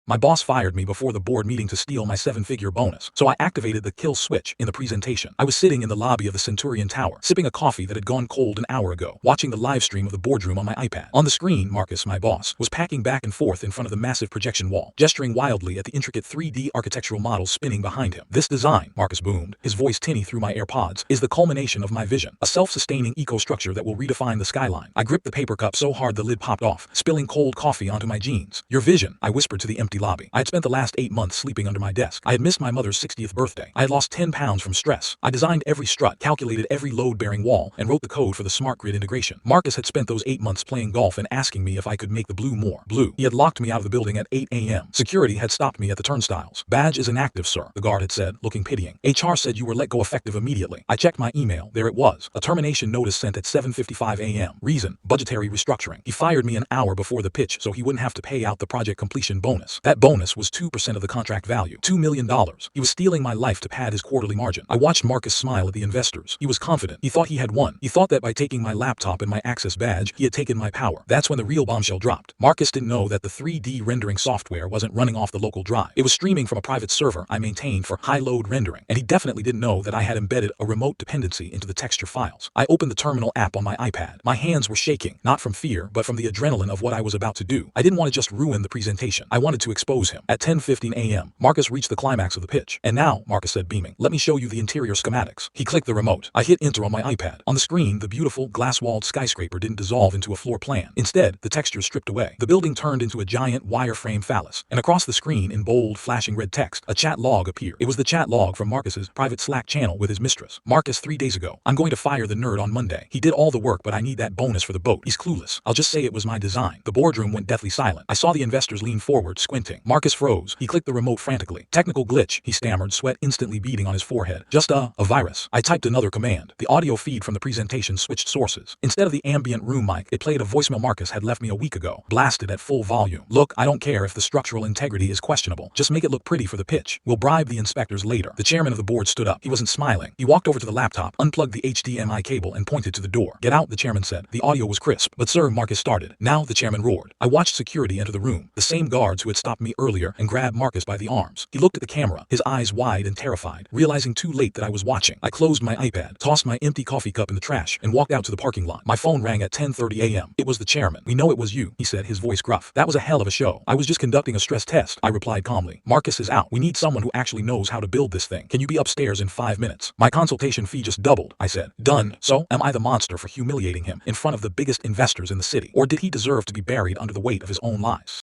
My boss fired me before the board meeting to steal my seven-figure bonus, so I activated the kill switch in the presentation. I was sitting in the lobby of the Centurion Tower, sipping a coffee that had gone cold an hour ago, watching the live stream of the boardroom on my iPad. On the screen, Marcus, my boss, was packing back and forth in front of the massive projection wall, gesturing wildly at the intricate 3D architectural models spinning behind him. "This design," Marcus boomed, his voice tinny through my AirPods, "is the culmination of my vision, a self-sustaining eco-structure that will redefine the skyline." I gripped the paper cup so hard the lid popped off, spilling cold coffee onto my jeans. "Your vision," I whispered to the empty lobby. I had spent the last 8 months sleeping under my desk. I had missed my mother's 60th birthday. I had lost 10 pounds from stress. I designed every strut, calculated every load-bearing wall, and wrote the code for the smart grid integration. Marcus had spent those 8 months playing golf and asking me if I could make the blue more blue. He had locked me out of the building at 8 a.m. Security had stopped me at the turnstiles. "Badge is inactive, sir," the guard had said, looking pitying. "HR said you were let go effective immediately." I checked my email. There it was. A termination notice sent at 7:55 a.m. Reason: budgetary restructuring. He fired me an hour before the pitch so he wouldn't have to pay out the project completion bonus. That bonus was 2% of the contract value. $2 million. He was stealing my life to pad his quarterly margin. I watched Marcus smile at the investors. He was confident. He thought he had won. He thought that by taking my laptop and my access badge, he had taken my power. That's when the real bombshell dropped. Marcus didn't know that the 3D rendering software wasn't running off the local drive. It was streaming from a private server I maintained for high-load rendering. And he definitely didn't know that I had embedded a remote dependency into the texture files. I opened the terminal app on my iPad. My hands were shaking, not from fear, but from the adrenaline of what I was about to do. I didn't want to just ruin the presentation. I wanted to expose him. At 10:15 a.m., Marcus reached the climax of the pitch. "And now," Marcus said, beaming, "let me show you the interior schematics." He clicked the remote. I hit enter on my iPad. On the screen, the beautiful, glass-walled skyscraper didn't dissolve into a floor plan. Instead, the textures stripped away. The building turned into a giant wireframe phallus. And across the screen, in bold, flashing red text, a chat log appeared. It was the chat log from Marcus's private Slack channel with his mistress. "Marcus, 3 days ago. I'm going to fire the nerd on Monday. He did all the work, but I need that bonus for the boat. He's clueless. I'll just say it was my design." The boardroom went deathly silent. I saw the investors lean forward, squinting. Marcus froze. He clicked the remote frantically. "Technical glitch," he stammered, sweat instantly beading on his forehead. "Just a virus." I typed another command. The audio feed from the presentation switched sources. Instead of the ambient room mic, it played a voicemail Marcus had left me a week ago, blasted at full volume. "Look, I don't care if the structural integrity is questionable. Just make it look pretty for the pitch. We'll bribe the inspectors later." The chairman of the board stood up. He wasn't smiling. He walked over to the laptop, unplugged the HDMI cable, and pointed to the door. "Get out," the chairman said. The audio was crisp. "But sir," Marcus started. "Now," the chairman roared. I watched security enter the room, the same guards who had stopped me earlier, and grabbed Marcus by the arms. He looked at the camera, his eyes wide and terrified, realizing too late that I was watching. I closed my iPad, tossed my empty coffee cup in the trash, and walked out to the parking lot. My phone rang at 10:30 a.m. It was the chairman. "We know it was you," he said, his voice gruff. "That was a hell of a show." "I was just conducting a stress test," I replied calmly. "Marcus is out. We need someone who actually knows how to build this thing. Can you be upstairs in 5 minutes?" "My consultation fee just doubled," I said. "Done." So, am I the monster for humiliating him in front of the biggest investors in the city? Or did he deserve to be buried under the weight of his own lies?